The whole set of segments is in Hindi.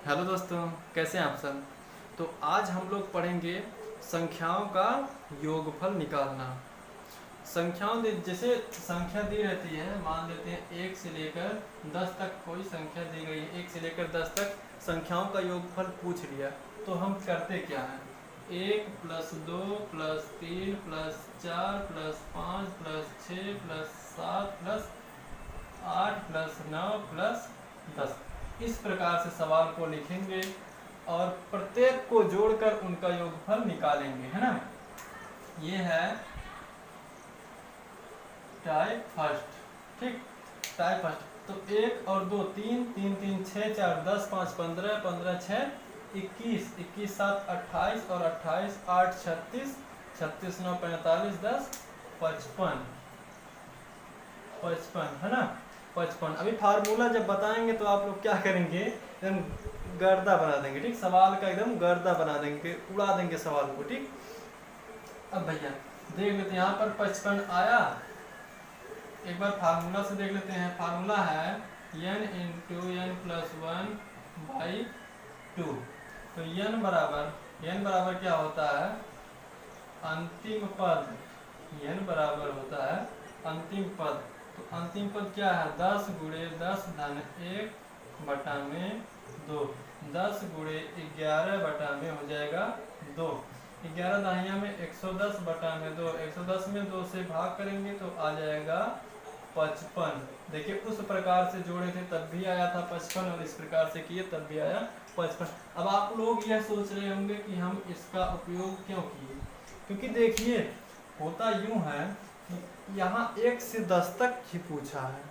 हेलो दोस्तों, कैसे हैं आप सब। तो आज हम लोग पढ़ेंगे संख्याओं का योगफल निकालना। जैसे संख्या दी रहती है, मान लेते हैं 1 से लेकर 10 तक कोई संख्या दी गई है। 1 से लेकर 10 तक संख्याओं का योगफल पूछ लिया, तो हम करते क्या हैं? 1 + 2 + 3 + 4 + 5 + 6 + 7 + 8 + 9 + 10, इस प्रकार से सवाल को लिखेंगे और प्रत्येक को जोड़कर उनका योगफल निकालेंगे, है ना। ये है टाइप फर्स्ट। ठीक, टाइप फर्स्ट। तो 1 और 2 3 3 3 6 4 10 5 15 15 6 21 21 7 28 और 28 8 36 36 9 45 10 55 55, है ना। 55। अभी फार्मूला जब बताएंगे तो आप लोग क्या करेंगे, एकदम गर्दा बना देंगे। ठीक, सवाल का एकदम गर्दा बना देंगे, उड़ा देंगे सवाल को। ठीक, अब भैया देख लेते हैं, यहाँ पर 55 आया। एक बार फार्मूला से देख लेते हैं। फार्मूला है n × n+1/2। तो n बराबर क्या होता है? अंतिम पद। n बराबर होता है अंतिम पद। तो अंतिम पद क्या है? 10 × 10 - 1/2। 10 × 11 हो जाएगा 2। 11 दहिया में 110/2। 110 में 2 से भाग करेंगे तो आ जाएगा 55। देखिए, उस प्रकार से जोड़े थे तब भी आया था 55, और इस प्रकार से किए तब भी आया 55। अब आप लोग यह सोच रहे होंगे कि हम इसका उपयोग क्यों किए, क्योंकि देखिए होता यूं है कि यहाँ 1 से 10 तक ही पूछा है।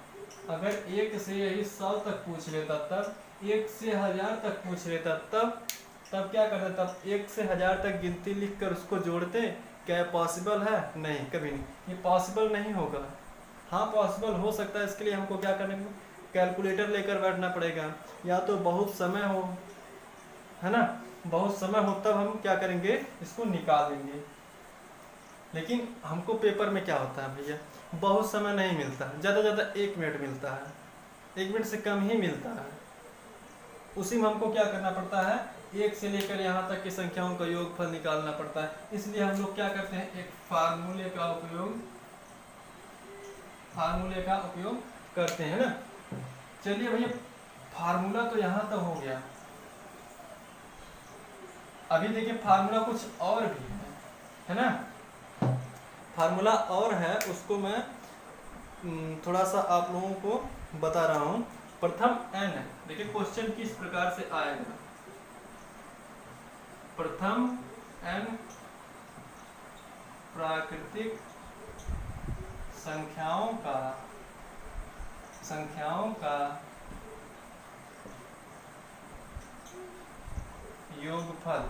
अगर 1 से यही 100 तक पूछ लेता, तब 1 से 1000 तक पूछ लेता, तब क्या करते? तब 1 से 1000 तक गिनती लिखकर उसको जोड़ते। क्या पॉसिबल है? नहीं, कभी नहीं, ये पॉसिबल नहीं होगा। हाँ, पॉसिबल हो सकता है, इसके लिए हमको क्या करेंगे? कैलकुलेटर लेकर बैठना पड़ेगा, या तो बहुत समय हो, है ना, बहुत समय हो तब हम क्या करेंगे, इसको निकाल लेंगे। लेकिन हमको पेपर में क्या होता है भैया, बहुत समय नहीं मिलता, ज़्यादा ज़्यादा 1 मिनट मिलता है, 1 मिनट से कम ही मिलता है। उसी में हमको क्या करना पड़ता है? 1 से लेकर यहाँ तक की संख्याओं का योगफल निकालना पड़ता है। इसलिए हम लोग क्या करते हैं, एक फार्मूले का उपयोग करते हैं ना। चलिए भैया, फार्मूला तो यहाँ तक हो गया। अभी देखिए फार्मूला कुछ और भी है ना। फार्मूला और है, उसको मैं थोड़ा सा आप लोगों को बता रहा हूँ। प्रथम n, देखिए क्वेश्चन किस प्रकार से आएगा। प्रथम n प्राकृतिक संख्याओं का योगफल।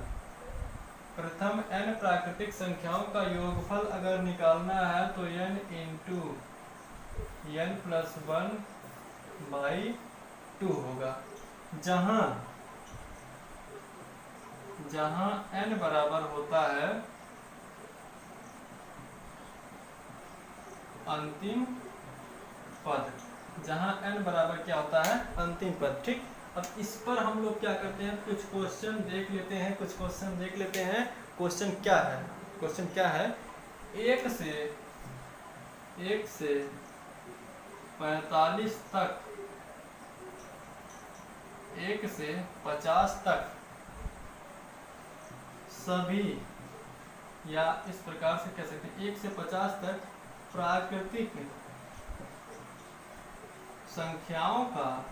प्रथम n प्राकृतिक संख्याओं का योगफल अगर निकालना है तो n × n+1/2 होगा। जहां n बराबर होता है अंतिम पद। जहां n बराबर क्या होता है? अंतिम पद। ठीक, अब इस पर हम लोग क्या करते हैं, कुछ क्वेश्चन देख लेते हैं। क्वेश्चन क्या है? 1 से 45 तक, 1 से 50 तक सभी, या इस प्रकार से कह सकते हैं 1 से 50 तक प्राकृतिक संख्याओं का,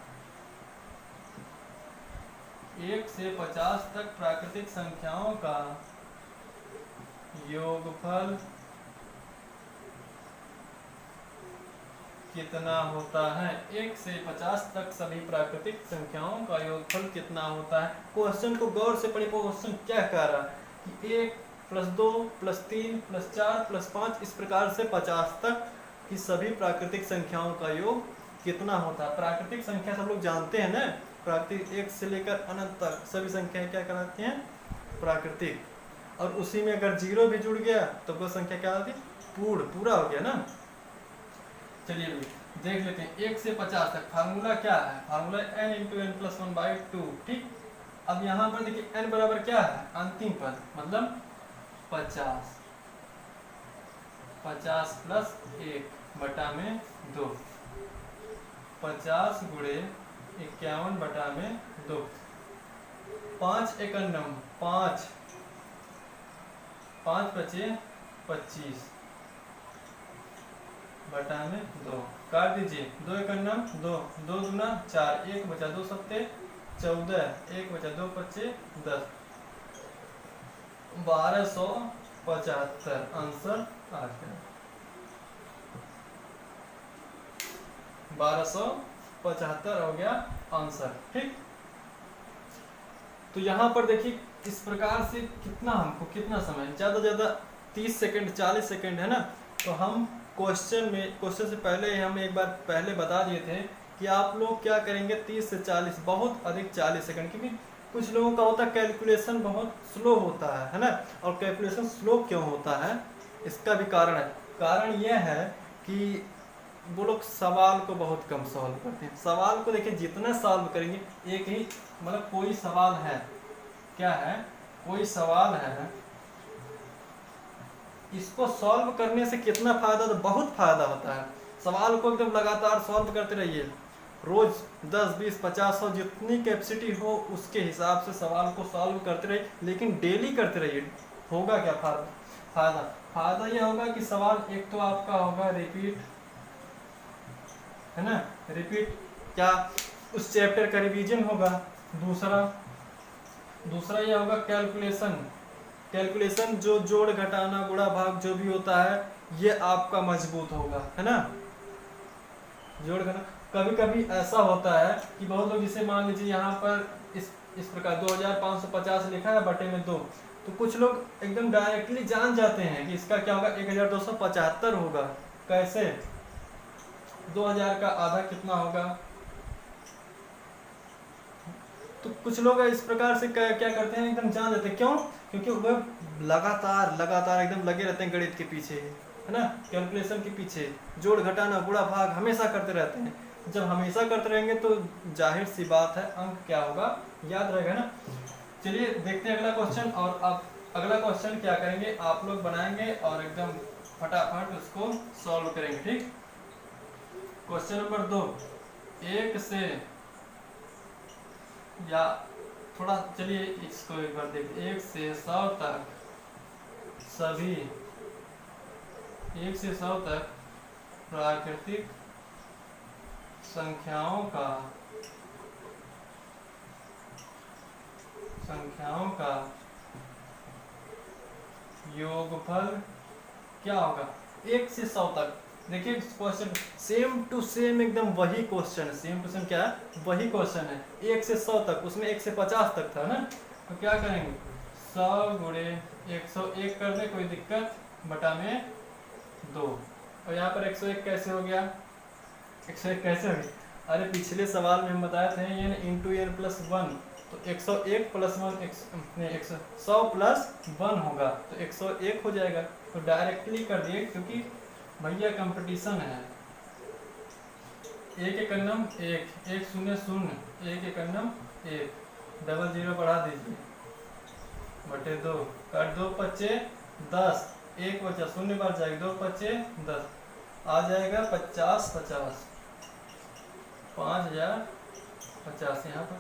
1 से 50 तक प्राकृतिक संख्याओं का योगफल कितना होता है? 1 से 50 तक सभी प्राकृतिक संख्याओं का योगफल कितना होता है? क्वेश्चन को गौर से पढ़िए। क्वेश्चन क्या कह रहा है कि 1 + 2 + 3 + 4 + 5, इस प्रकार से 50 तक की सभी प्राकृतिक संख्याओं का योग कितना होता है? प्राकृतिक संख्या सब लोग जानते हैं ना, प्राकृतिक 1 से लेकर अनंत तक सभी संख्याएं क्या कहलाती हैं? प्राकृतिक। और उसी में अगर 0 भी जुड़ गया तो वो संख्या क्या होती? पूरा हो गया ना। चलिए देख लेते हैं 1 से 50 तक। फार्मूला क्या है? Formula n × n+1/2। ठीक, अब यहाँ पर देखिए n बराबर क्या है, अंतिम पद मतलब 50, 50 प्लस 1 बटा में 2, 50 गुणे 51 बटा में 2, 5 51 5, 5 बचे 25 बटा में 2, काट दीजिए, 2 51 2, 2 दूना 4, 1 बचा 2 सत्ते 14, 1 बचा 2 पच्चे 10, 1275 आंसर आ गया। 1275 हो गया आंसर। ठीक, तो यहाँ पर देखिए इस प्रकार से कितना हमको कितना समय, ज़्यादा ज़्यादा 30 सेकंड 40 सेकंड है ना। तो हम क्वेश्चन से पहले हम एक बार पहले बता दिए थे कि आप लोग क्या करेंगे 30 से 40, बहुत अधिक 40 सेकंड, क्योंकि कुछ लोगों का होता है कैलकुलेशन बहुत स्लो होता है ना। और कैलकुलेशन स्लो क्यों होता है, इसका भी कारण है। कारण यह है कि वो लोग सवाल को बहुत कम सॉल्व करते हैं। सवाल को देखिए जितना सॉल्व करेंगे, एक ही मतलब कोई सवाल है, क्या है, कोई सवाल है, इसको सॉल्व करने से कितना फायदा, तो बहुत फायदा होता है। सवाल को एकदम लगातार सॉल्व करते रहिए, रोज 10 20 50 100 जितनी कैपेसिटी हो उसके हिसाब से सवाल को सॉल्व करते रहिए, लेकिन डेली करते रहिए। होगा क्या फायदा, फायदा यह होगा कि सवाल एक तो आपका होगा रिपीट, है ना, रिपीट क्या उस चैप्टर का रिवीजन होगा। दूसरा यह होगा कैलकुलेशन जो जोड़ घटाना गुणा भाग जो भी होता है ये आपका मजबूत होगा, है ना। जोड़ घटाना कभी कभी ऐसा होता है कि बहुत लोग, जिसे मान लीजिए यहाँ पर इस प्रकार 2550 लिखा है बटे में 2, तो कुछ लोग एकदम डायरेक्टली जान जाते हैं कि इसका क्या होगा, 1275 होगा। कैसे, 2000 का आधा कितना होगा। तो कुछ लोग इस प्रकार से क्या करते हैं, एकदम जान जाते हैं। क्यों, क्योंकि वह लगातार एकदम लगे रहते हैं गणित के पीछे, है ना, कैलकुलेशन के पीछे, जोड़ घटाना गुणा भाग हमेशा करते रहते हैं। जब हमेशा करते रहेंगे तो जाहिर सी बात है अंक क्या होगा, याद रहेगा ना। चलिए देखते हैं अगला क्वेश्चन। और अब अगला क्वेश्चन क्या करेंगे, आप लोग बनाएंगे और एकदम फटाफट उसको सॉल्व करेंगे। ठीक, क्वेश्चन नंबर 2, 1 से, या थोड़ा चलिए इसको एक बार देखते, 1 से 100 तक सभी 1 से 100 तक प्राकृतिक संख्याओं का योगफल क्या होगा। 1 से 100 तक, देखिए क्वेश्चन सेम टू सेम एकदम वही क्वेश्चन है, सेम टू सेम क्या है, वही क्वेश्चन है। 1 से 100 तक, उसमें 1 से 50 तक था ना। तो क्या करेंगे, 100 गुणे 101 कर दे, कोई दिक्कत, बटा में 2। और यहाँ पर 101 कैसे हो गया, 101 कैसे हो गया, अरे पिछले सवाल में हम बताए थे n इंटू n प्लस 1, तो 101 प्लस 1 100 प्लस 1 होगा, तो 101 हो जाएगा। तो डायरेक्टली कर दिए, क्योंकि भैया कंपटीशन है। 1 1 1 1 0 0 1 1 1, डबल 0 बढ़ा दीजिए, बटे 2, काट 2 पच्चे 10, 1 बचा 0 बार जाएगा, 2 पच्चे 10, आ जाएगा 50 50, 5050 यहाँ पर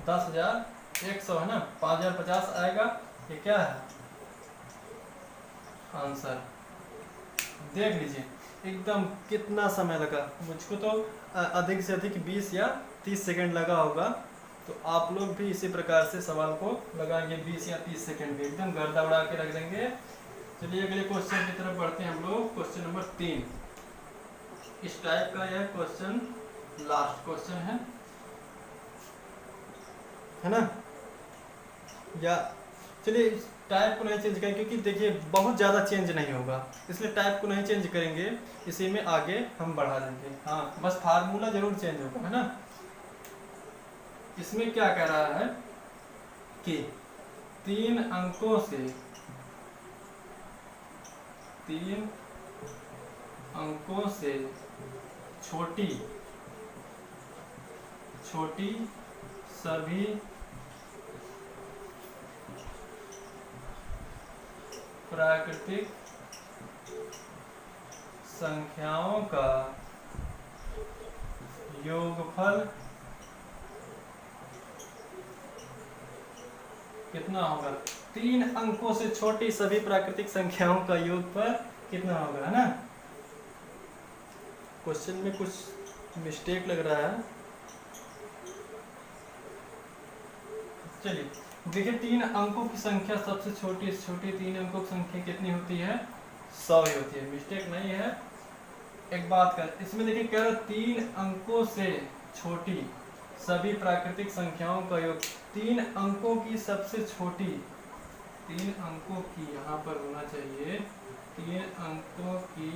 10,100 है ना, 5050 आएगा। ये क्या है आंसर, देख लीजिए एकदम कितना समय लगा। मुझको तो अधिक से अधिक 20 या 30 सेकंड लगा होगा। तो आप लोग भी इसी प्रकार से सवाल को लगाएंगे, 20 या 30 सेकंड में एकदम गर्दा उड़ा के रख देंगे। चलिए अगले क्वेश्चन की तरफ बढ़ते हैं हम लोग। क्वेश्चन नंबर 3, इस टाइप का यह क्वेश्चन लास्ट क्वेश्चन है ना। या चलिए टाइप को नहीं चेंज करें, क्योंकि देखिए बहुत ज़्यादा चेंज नहीं होगा, इसलिए टाइप को नहीं चेंज करेंगे, इसी में आगे हम बढ़ा देंगे। हाँ, बस फार्मूला जरूर चेंज होगा, है ना। इसमें क्या कह रहा है कि 3 अंकों से छोटी सभी प्राकृतिक संख्याओं का योगफल कितना होगा? 3 अंकों से छोटी सभी प्राकृतिक संख्याओं का योगफल कितना होगा, है ना? क्वेश्चन में कुछ मिस्टेक लग रहा है। चलिए देखिए, 3 अंकों की संख्या सबसे छोटी 3 अंकों की संख्या कितनी होती है? 100 ही होती है, मिस्टेक नहीं है। एक बात कर, इसमें देखिए कह रहा 3 अंकों से छोटी सभी प्राकृतिक संख्याओं का योग। 3 अंकों की सबसे छोटी, 3 अंकों की यहाँ पर होना चाहिए, 3 अंकों की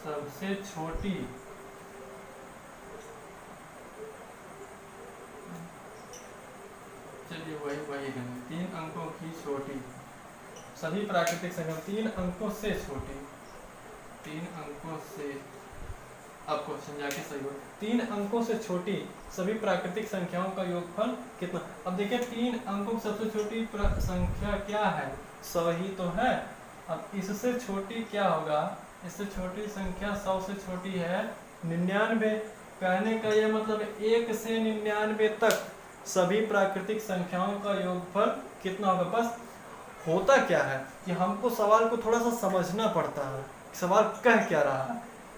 सबसे छोटी चलिए वही है, 3 अंकों की छोटी सभी प्राकृतिक संख्या, 3 अंकों से छोटी, 3 अंकों से, अब क्वेश्चन जाके सही हो, 3 अंकों से छोटी सभी प्राकृतिक संख्याओं का योगफल कितना? अब देखिए 3 अंकों की सबसे छोटी संख्या क्या है? 100 ही तो है। अब इससे छोटी क्या होगा? इससे छोटी संख्या 100 से छोटी है 99। कहने का यह मतलब 1 से 99 तक सभी प्राकृतिक संख्याओं का योगफल कितना होगा? बस होता क्या है कि हमको सवाल को थोड़ा सा समझना पड़ता है, सवाल कह क्या रहा है।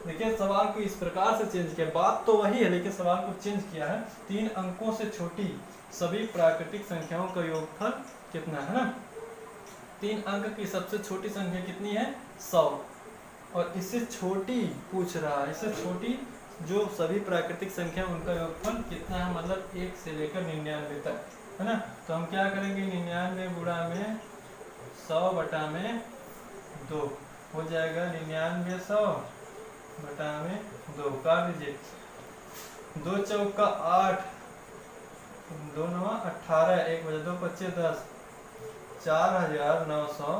देखिए सवाल को इस प्रकार से चेंज किया, बात तो वही है लेकिन सवाल को चेंज किया है। 3 अंकों से छोटी सभी प्राकृतिक संख्याओं का योगफल कितना है ना? 3 अंक की सबसे छोटी संख्या कितनी है? 100। और इससे छोटी पूछ रहा है, इससे छोटी जो सभी प्राकृतिक संख्या उनका योगफल कितना है, मतलब 1 से लेकर 99 तक, है ना? तो हम क्या करेंगे, 99 गुणा में 100 बटा में 2 हो जाएगा, 99 100 बटा में 2 काट दीजिए, 2 चौका 8, 2 9 18, 1 बजे 2 25 10, 4950,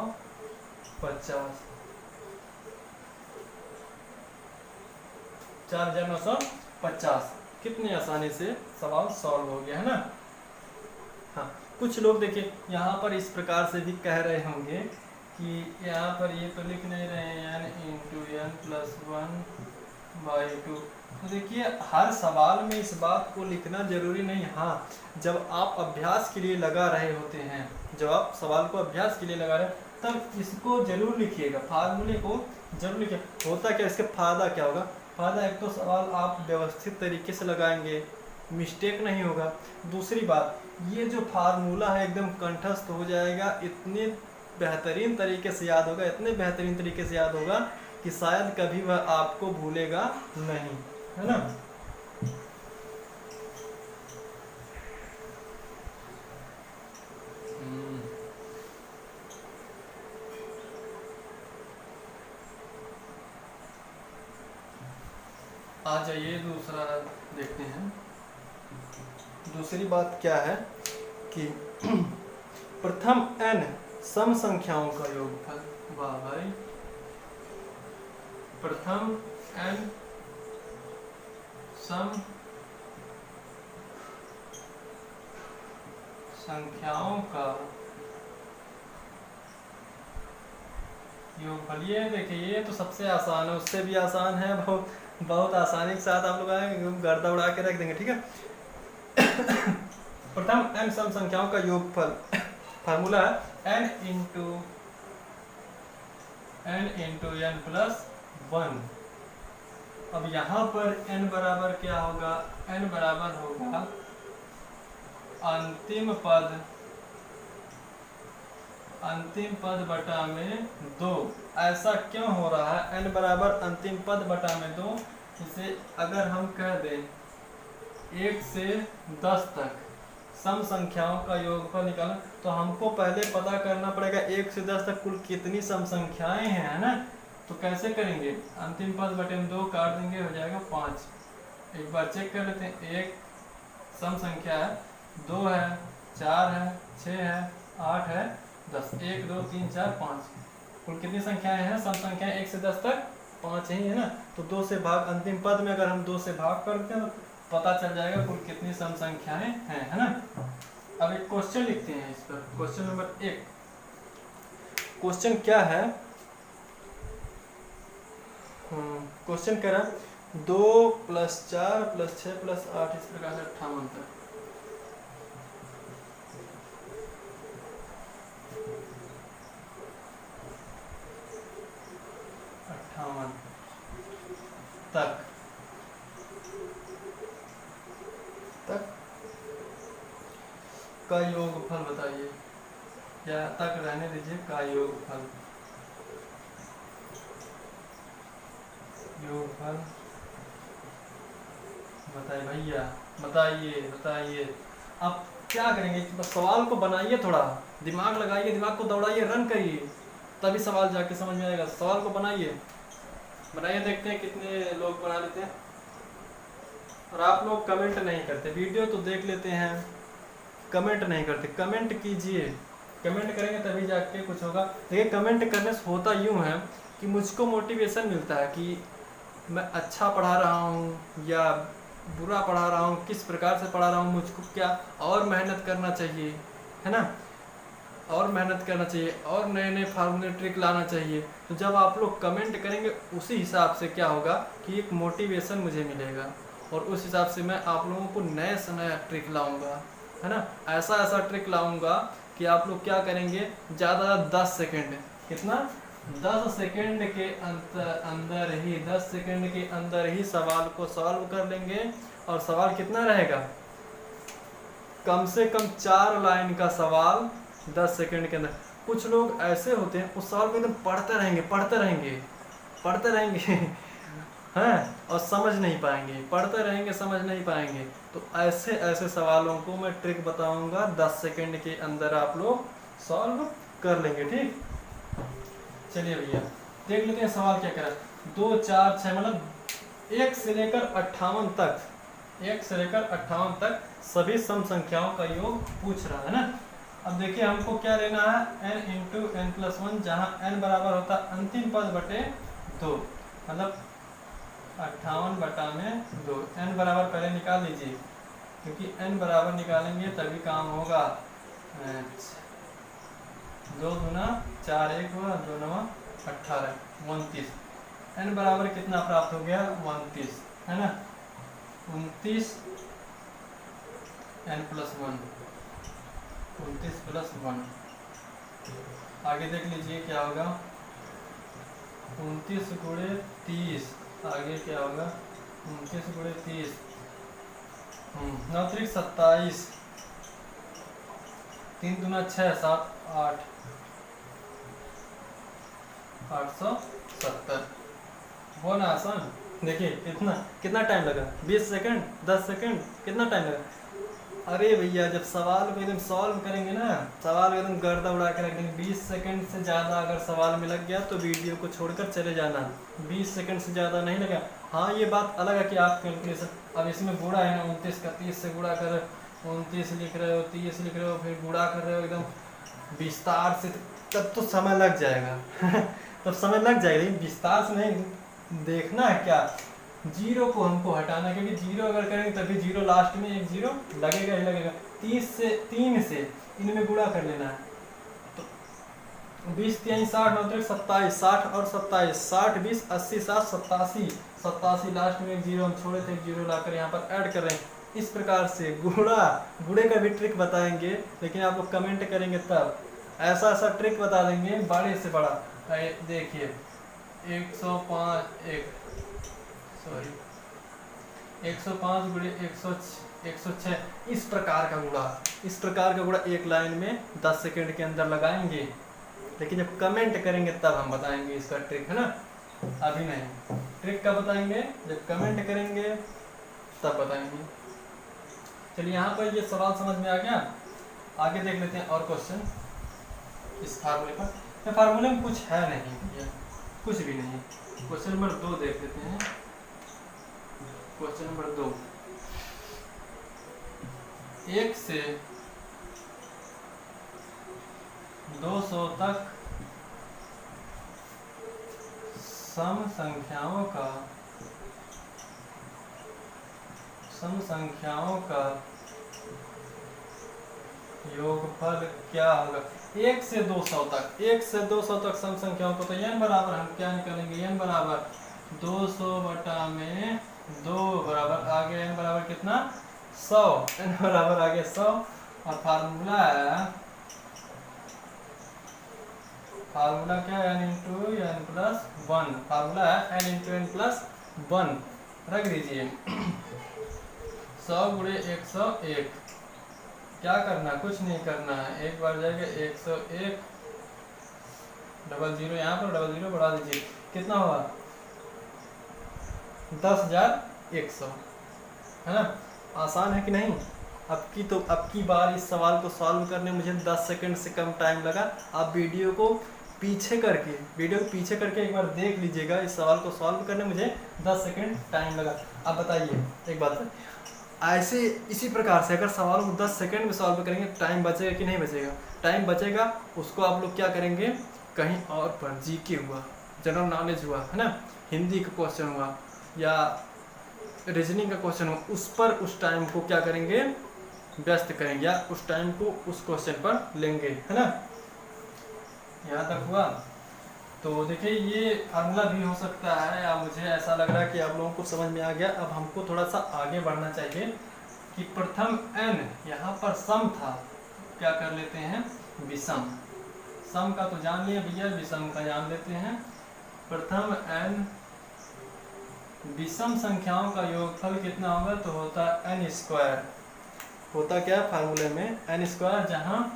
4950। कितनी आसानी से सवाल सॉल्व हो गया, है ना? हाँ, कुछ लोग देखिए यहाँ पर इस प्रकार से भी कह रहे होंगे कि यहाँ पर ये तो लिख नहीं रहे हैं n इंटू n प्लस 1/2। तो देखिए हर सवाल में इस बात को लिखना जरूरी नहीं। हाँ, जब आप अभ्यास के लिए लगा रहे होते हैं, जब आप सवाल को अभ्यास के लिए लगा रहे हैं तब इसको जरूर लिखिएगा, फार्मूले को जरूर लिखिए। होता क्या, इसके फायदा क्या होगा? फायदा एक तो सवाल आप व्यवस्थित तरीके से लगाएंगे, मिस्टेक नहीं होगा। दूसरी बात, ये जो फार्मूला है एकदम कंठस्थ हो जाएगा, इतने बेहतरीन तरीके से याद होगा, इतने बेहतरीन तरीके से याद होगा कि शायद कभी वह आपको भूलेगा नहीं, है ना? आ जाइए दूसरा देखते हैं। दूसरी बात क्या है कि प्रथम n सम संख्याओं का योगफल। वाह भाई, प्रथम n सम संख्याओं का योगफल। ये देखिए ये तो सबसे आसान है, उससे भी आसान है, बहुत आसानी के साथ आप लोग गर्दा उड़ा के रख देंगे, ठीक है? प्रथम n सम संख्याओं का योगफल, फार्मूला है n इंटू n प्लस 1। अब यहाँ पर n बराबर क्या होगा? n बराबर होगा अंतिम पद बटा में 2। ऐसा क्यों हो रहा है? n बराबर अंतिम पद बटा में 2। इसे अगर हम कह दें 1 से 10 तक सम संख्याओं का योगफल निकालना, तो हमको पहले पता करना पड़ेगा 1 से 10 तक कुल कितनी सम संख्याएं हैं, है ना? तो कैसे करेंगे? अंतिम पद बटे में 2 काट देंगे, हो जाएगा 5। एक बार चेक कर लेते हैं। एक सम संख्या है, 2 है, 4 है, 6 है, 8 है, 10। 1 2 3 4 5 कुल कितनी संख्याएं हैं? सम संख्याएं 1 से 10 तक 5 ही है ना? तो 2 से भाग, अंतिम पद में अगर हम 2 से भाग करते हैं पता चल जाएगा कुल कितनी सम संख्याएं हैं, है ना। अब एक क्वेश्चन लिखते हैं इस पर। Question number 1। क्वेश्चन क्या है? क्वेश्चन कह रहा है 2 + 4 + 6 + 8 इस प्रकार से 58 तक। तक का योगफल बताइए, या तक रहने दीजिए, का योगफल बताइए भैया, बताइए। अब क्या करेंगे, बस सवाल को बनाइए, थोड़ा दिमाग लगाइए, दिमाग को दौड़ाइए, रन करिए, तभी सवाल जाके समझ में आएगा। सवाल को बनाइए, देखते हैं कितने लोग बना लेते हैं। और आप लोग कमेंट नहीं करते, वीडियो तो देख लेते हैं, कमेंट नहीं करते। कमेंट कीजिए, कमेंट करेंगे तभी जाके कुछ होगा। देखिए कमेंट करने से होता यूँ है कि मुझको मोटिवेशन मिलता है कि मैं अच्छा पढ़ा रहा हूँ या बुरा पढ़ा रहा हूँ, किस प्रकार से पढ़ा रहा हूँ, मुझको क्या और मेहनत करना चाहिए, है ना, और मेहनत करना चाहिए, और नए नए फार्मूले ट्रिक लाना चाहिए। तो जब आप लोग कमेंट करेंगे उसी हिसाब से क्या होगा कि एक मोटिवेशन मुझे मिलेगा, और उस हिसाब से मैं आप लोगों को नए से नया ट्रिक लाऊंगा, है ना। ऐसा ट्रिक लाऊंगा कि आप लोग क्या करेंगे, ज़्यादा 10 सेकेंड, कितना 10 सेकेंड के अंदर ही 10 सेकेंड के अंदर ही सवाल को सॉल्व कर लेंगे। और सवाल कितना रहेगा, कम से कम 4 लाइन का सवाल 10 सेकेंड के अंदर। कुछ लोग ऐसे होते हैं उस सवाल को एकदम पढ़ते रहेंगे हैं, और समझ नहीं पाएंगे, पढ़ते रहेंगे, समझ नहीं पाएंगे। तो ऐसे सवालों को मैं ट्रिक बताऊंगा, 10 सेकेंड के अंदर आप लोग सॉल्व कर लेंगे, ठीक। चलिए भैया देख लेते हैं सवाल क्या कह रहा है। 2, 4, 6 मतलब 1 से लेकर 58 तक, 1 से लेकर 58 तक सभी सम संख्याओं का योग पूछ रहा है ना। अब देखिए हमको क्या लेना है, n × n+1, जहाँ n बराबर होता है अंतिम पद बटे 2, मतलब 58/2। n बराबर पहले निकाल लीजिए, क्योंकि n बराबर निकालेंगे तभी काम होगा। 2 दूना 4, 1 हुआ, 2 9 18, 29। n बराबर कितना प्राप्त हो गया, 29, है ना। 29 n+1, 29 + 1। आगे देख लीजिए क्या होगा, 29 × 30, आगे क्या होगा, 29 × 30, 9 × 27, 3 दूना 6, 7 8, 870। वो ना आसान। देखिए कितना टाइम लगा, 20 सेकंड, 10 सेकंड, कितना टाइम लगा। अरे भैया जब सवाल को एकदम सॉल्व करेंगे ना, सवाल को एकदम गर्दा उड़ा के रख देंगे। 20 सेकंड से ज़्यादा अगर सवाल में लग गया तो वीडियो को छोड़कर चले जाना, 20 सेकंड से ज़्यादा नहीं लगा। हाँ ये बात अलग है कि आप कैलकुलेशन, अब इसमें गुणा है ना, 29 का 30 से गुणा कर, 29 लिख रहे हो, 30 लिख रहे हो, फिर गुणा कर रहे हो एकदम विस्तार से, तब तो समय लग जाएगा तब समय लग जाएगा, लेकिन विस्तार से नहीं। देखना है क्या, जीरो को हमको हटाना, क्योंकि जीरो अगर करेंगे तभी जीरो लास्ट में एक जीरो लगेगा ही लगेगा। 3 से इनमें गुणा कर लेना है, तो 20 3 60 9 3 27, 60 और 27, 60 20 80 60 87, 87 लास्ट में एक जीरो हम छोड़े थे, एक जीरो लाकर यहाँ पर ऐड कर रहे हैं। इस प्रकार से गुणे का भी ट्रिक बताएंगे, लेकिन आप लोग कमेंट करेंगे तब। ऐसा ट्रिक बता देंगे बड़े से बड़ा। देखिए 105 × 106, इस प्रकार का गुणा एक लाइन में 10 सेकंड के अंदर लगाएंगे। लेकिन जब कमेंट करेंगे तब हम बताएंगे इसका ट्रिक, है ना, अभी नहीं। ट्रिक कब बताएंगे, जब कमेंट करेंगे तब बताएंगे। चलिए यहाँ पर ये सवाल समझ में आ गया। आगे देख लेते हैं और क्वेश्चन इस फार्मूले पर। फार्मूले में कुछ है नहीं, कुछ भी नहीं। क्वेश्चन नंबर 2 देख लेते हैं। क्वेश्चन नंबर 2, 1 से 200 तक सम संख्याओं का सम संख्याओं का योगफल क्या होगा? 1 से 200 तक, 1 से 200 तक सम संख्याओं को, तो n बराबर हम क्या निकालेंगे? n बराबर 200 बटा में 2 बराबर आगे n बराबर कितना? 100, n बराबर आगे 100। और फार्मूला क्या है? n into n plus 1। Formula है n इंटू n प्लस 1, रख दीजिए। 100 गुणे 101, क्या करना? कुछ नहीं करना है, एक बार जाएगा 101, डबल जीरो यहाँ पर, डबल जीरो बढ़ा दीजिए, कितना हुआ? 10,100, है ना? आसान है कि नहीं? अब की बार इस सवाल को सॉल्व करने मुझे 10 सेकंड से कम टाइम लगा। आप वीडियो को पीछे करके एक बार देख लीजिएगा। इस सवाल को सॉल्व करने मुझे 10 सेकंड टाइम लगा। अब बताइए एक बात, ऐसे इसी प्रकार से अगर सवाल को 10 सेकंड में सॉल्व करेंगे, टाइम बचेगा कि नहीं बचेगा? टाइम बचेगा। उसको आप लोग क्या करेंगे, कहीं और पर जीके हुआ, जनरल नॉलेज हुआ, है ना, हिंदी का क्वेश्चन हुआ या रीजनिंग का क्वेश्चन हुआ, उस पर उस टाइम को क्या करेंगे, व्यस्त करेंगे, या उस टाइम को उस क्वेश्चन पर लेंगे, है ना? यहाँ तक हुआ। तो देखिए ये फार्मूला भी हो सकता है, या मुझे ऐसा लग रहा है कि आप लोगों को समझ में आ गया। अब हमको थोड़ा सा आगे बढ़ना चाहिए कि प्रथम n यहाँ पर सम था, क्या कर लेते हैं? विषम। सम का तो जान लिया भैया, विषम का जान लेते हैं। प्रथम n विषम संख्याओं का योगफल कितना होगा? तो होता n स्क्वायर। होता क्या फार्मूले में? n स्क्वायर, जहाँ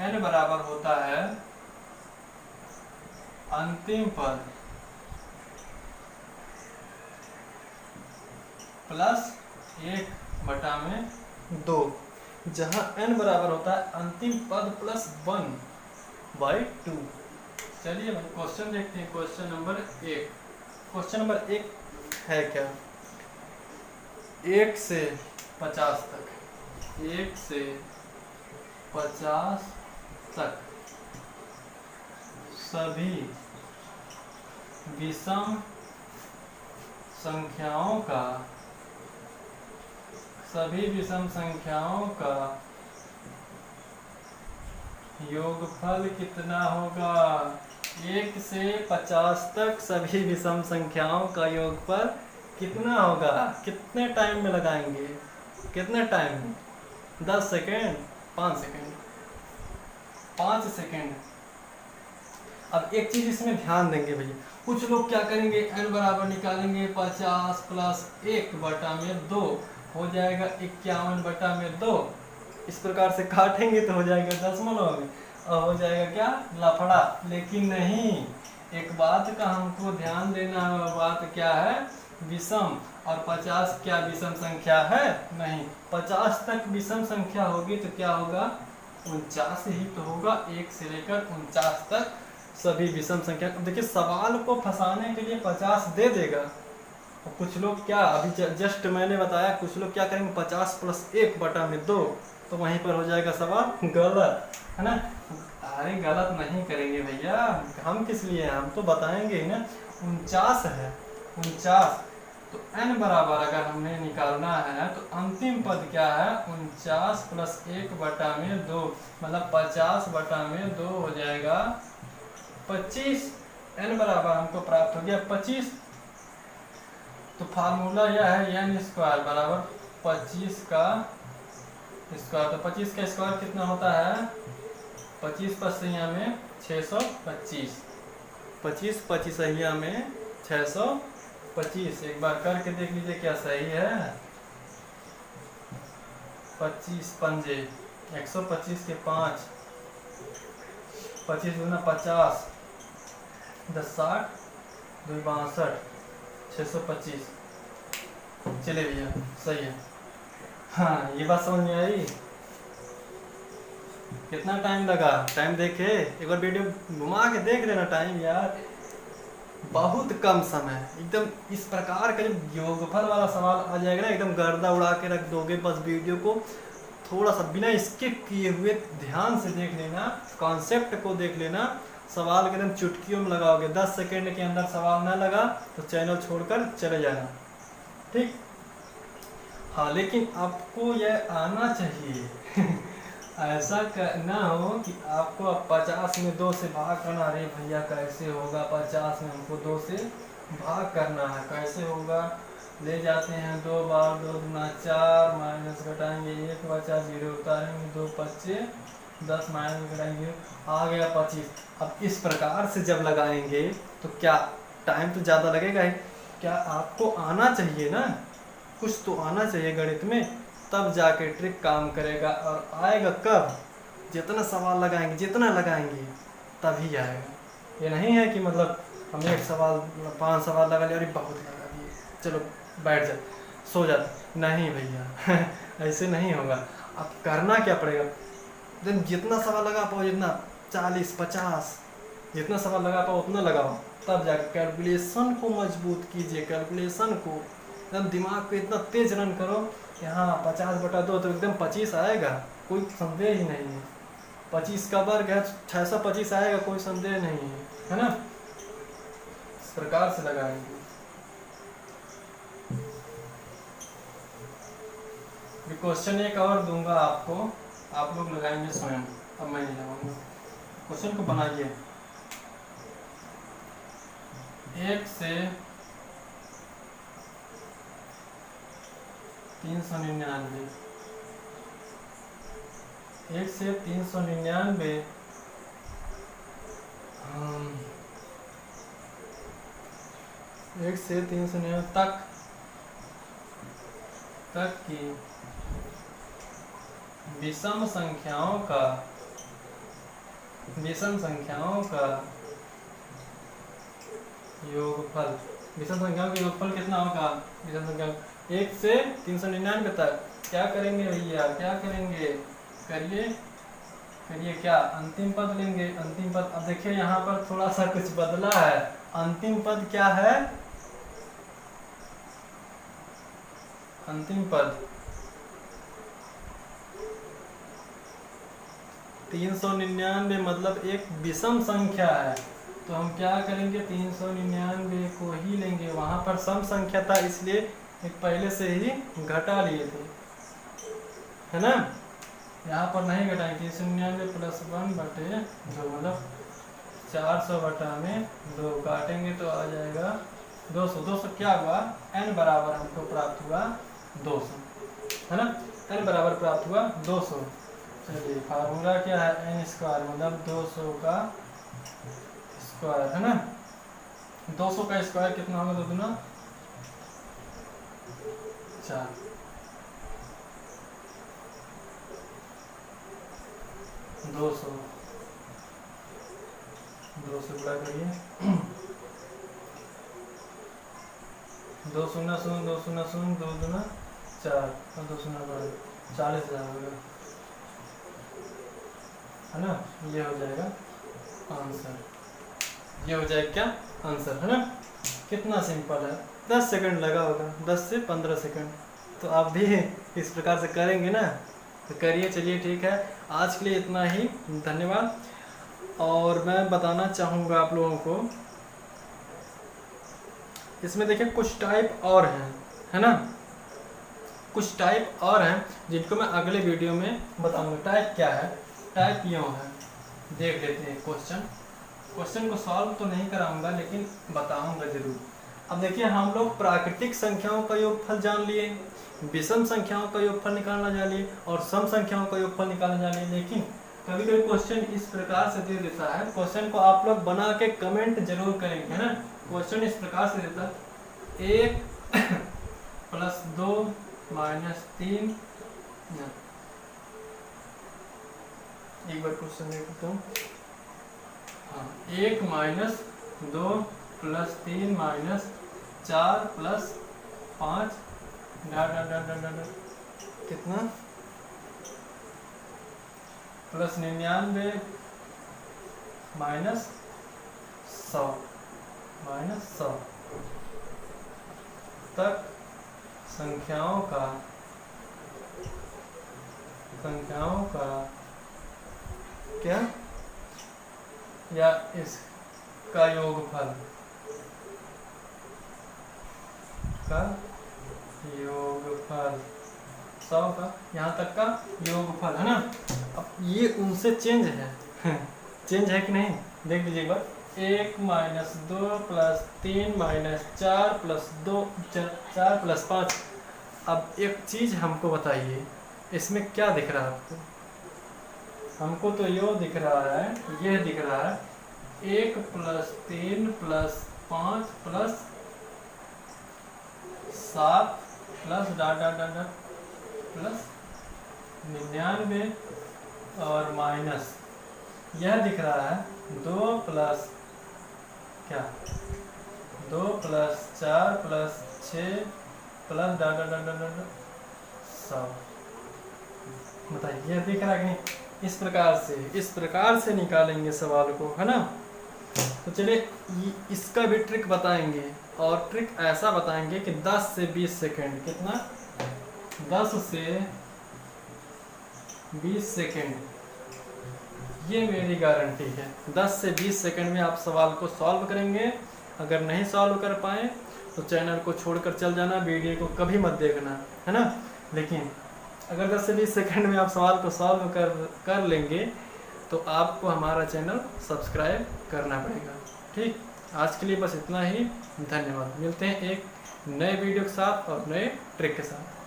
n बराबर होता है अंतिम पद प्लस 1/2, जहाँ n बराबर होता है अंतिम पद प्लस 1/2। चलिए भाई क्वेश्चन देखते हैं। क्वेश्चन नंबर 1, क्वेश्चन नंबर 1 है क्या? 1 से 50 तक, 1 से 50 तक सभी विषम संख्याओं का योगफल कितना होगा? 1 से 50 तक सभी विषम संख्याओं का योगफल कितना होगा? कितने टाइम में लगाएंगे? कितने टाइम में? 10 सेकेंड, 5 सेकेंड, 5 सेकेंड। अब एक चीज इसमें ध्यान देंगे भैया, कुछ लोग क्या करेंगे, n बराबर निकालेंगे 50 प्लस 1/2 हो जाएगा 51/2। इस प्रकार से काटेंगे तो हो जाएगा दशमलव में, और हो जाएगा क्या? लफड़ा। लेकिन नहीं, एक बात का हमको ध्यान देना है, और बात क्या है? विषम। और 50 क्या विषम संख्या है? नहीं। 50 तक विषम संख्या होगी तो क्या होगा? 49 ही तो होगा। 1 से लेकर 49 तक सभी विषम संख्या। देखिए सवाल को फंसाने के लिए 50 दे देगा, और कुछ लोग क्या, अभी जस्ट मैंने बताया, कुछ लोग क्या करेंगे 50 प्लस 1/2, तो वहीं पर हो जाएगा सवाल गलत, है ना? अरे गलत नहीं करेंगे भैया, हम किस लिए हैं? हम तो बताएंगे ही ना। 49 है, 49। तो n बराबर अगर हमें निकालना है तो अंतिम पद क्या है? 49 प्लस 1/2, मतलब 50/2 हो जाएगा 25। n बराबर हमको प्राप्त हो गया 25। तो फार्मूला यह है n स्क्वायर बराबर 25 का स्क्वायर। तो 25 का स्क्वायर कितना होता है? 25 पचैया में 625, 25 पचैया में 625। एक बार करके देख लीजिए क्या सही है। 25 पंजे 125 के 5, 25 गुना 50, 10 60, 2 62, 625। चलिए भैया सही है। हाँ ये बात समझ में आई। कितना टाइम लगा? टाइम देखे, एक बार वीडियो घुमा के देख लेना टाइम यार। बहुत कम समय, एकदम इस प्रकार का जब योगफल वाला सवाल आ जाएगा ना, एकदम गर्दा उड़ा के रख दोगे। बस वीडियो को थोड़ा सा बिना स्किप किए हुए ध्यान से देख लेना, कॉन्सेप्ट को देख लेना, सवाल के एकदम चुटकियों में लगाओगे, 10 सेकेंड के अंदर सवाल ना लगा तो चैनल छोड़कर चले जाना, ठीक। हाँ लेकिन आपको यह आना चाहिए ऐसा ना हो कि आपको अब 50 में 2 से भाग करना, अरे भैया कैसे होगा 50 में हमको 2 से भाग करना है, कैसे होगा, ले जाते हैं 2 बार, 2 दूना 4, माइनस घटाएंगे 1 बचा 0, उतारेंगे 2 बच्चे 10, माइनस घटाएंगे आ गया 25। अब इस प्रकार से जब लगाएंगे तो क्या टाइम तो ज़्यादा लगेगा ही, क्या आपको आना चाहिए ना, कुछ तो आना चाहिए गणित में, तब जाके ट्रिक काम करेगा। और आएगा कब, जितना सवाल लगाएंगे, जितना लगाएंगे तभी आएगा। ये नहीं है कि मतलब हम एक सवाल 5 सवाल लगा लिया, अरे बहुत लगा दिए चलो बैठ जा सो जा, नहीं भैया ऐसे नहीं होगा। अब करना क्या पड़ेगा, जितना सवाल लगा पाओ, जितना 40 50 जितना सवाल लगा पाओ उतना लगाओ, तब जाकर कैलकुलेशन को मजबूत कीजिए, कैलकुलेशन को एकदम दिमाग को इतना तेज रन करो कि हाँ 50/2 तो एकदम 25 आएगा, कोई संदेह ही नहीं है। 25 का वर्ग है 625 आएगा, कोई संदेह नहीं है ना। इस प्रकार से लगाएंगे। क्वेश्चन एक और दूंगा आपको, आप लोग लगाएंगे स्वयं, अब मैं नहीं लगाऊंगा। क्वेश्चन को बनाइए, 1 से 399, 1 से 399 1 से 399 तक की विषम संख्याओं का योगफल, विषम संख्याओं का योगफल कितना होगा, विषम संख्या 1 से 399 तक क्या करेंगे भैया, क्या करेंगे, करिए क्या, अंतिम पद लेंगे, अंतिम पद। अब देखिए यहाँ पर थोड़ा सा कुछ बदला है, अंतिम पद क्या है, अंतिम पद 399 मतलब एक विषम संख्या है, तो हम क्या करेंगे 399 को ही लेंगे, वहां पर सम संख्या था इसलिए एक पहले से ही घटा लिए थे, है ना। यहाँ पर नहीं घटाएंगे, 399 + 1/2 मतलब 400/2 काटेंगे तो आ जाएगा 200। 200 क्या हुआ, n बराबर हमको प्राप्त हुआ 200, है ना, n बराबर प्राप्त हुआ 200। चलिए फार्मूला क्या है, n² मतलब 200 का स्क्वायर, है ना। 200 का स्क्वायर कितना होगा, 2 दूना 4, 200 गुणा करिए 2 0 0 2 0 0 2 दूना 4 और 2 0 बढ़ा 40,000 होगा, है ना। ये हो जाएगा आंसर, ये हो जाएगा क्या आंसर, है ना। कितना सिंपल है, 10 सेकंड लगा होगा, 10 से 15 सेकंड। तो आप भी इस प्रकार से करेंगे ना, तो करिए। चलिए ठीक है, आज के लिए इतना ही, धन्यवाद। और मैं बताना चाहूँगा आप लोगों को, इसमें देखिए कुछ टाइप और हैं, है ना, कुछ टाइप और हैं जिनको मैं अगले वीडियो में बताऊंगा। टाइप क्या है, टाइप यूँ है, देख लेते हैं क्वेश्चन को सॉल्व तो नहीं कराऊंगा लेकिन बताऊंगा जरूर। अब देखिए हम लोग प्राकृतिक संख्याओं का योगफल जान लिए, विषम संख्याओं का योगफल निकालना जान लिए और सम संख्याओं का योगफल निकालना जान लिए। लेकिन कभी कभी क्वेश्चन इस प्रकार से दे देता है, क्वेश्चन को आप लोग बना के कमेंट जरूर करेंगे, है ना। क्वेश्चन इस प्रकार से देता है 1 + 2 - 3, एक बार क्वेश्चन देख लेता हूँ। हाँ, 1 - 2 + 3 - 4 + 5 कितना +99 - 100 तक संख्याओं का क्या या इसका योगफल का योगफल 100 का यहाँ तक का योगफल है ना। अब ये उनसे चेंज है चेंज है कि नहीं देख लीजिए एक बार। 1 minus 2 plus 3 minus 4 plus 2 4 plus 5। अब एक चीज़ हमको बताइए, इसमें क्या दिख रहा है आपको? हमको तो यो दिख रहा है, ये दिख रहा है 1 plus 3 plus 5 plus 7 plus dot dot dot dot plus 99 और माइनस यह दिख रहा है 2 प्लस क्या 2 plus 4 plus 6 plus dot dot dot dot 100। बताइए यह दिख रहा है कि नहीं? इस प्रकार से निकालेंगे सवाल को, है ना। तो चलिए इसका भी ट्रिक बताएंगे, और ट्रिक ऐसा बताएंगे कि 10 से 20 सेकंड, कितना 10 से 20 सेकंड, ये मेरी गारंटी है। 10 से 20 सेकंड में आप सवाल को सॉल्व करेंगे। अगर नहीं सॉल्व कर पाए तो चैनल को छोड़कर चल जाना, वीडियो को कभी मत देखना, है ना। लेकिन अगर 10 से 20 सेकंड में आप सवाल को सॉल्व कर लेंगे तो आपको हमारा चैनल सब्सक्राइब करना पड़ेगा। ठीक, आज के लिए बस इतना ही। धन्यवाद। मिलते हैं एक नए वीडियो के साथ और नए ट्रिक के साथ।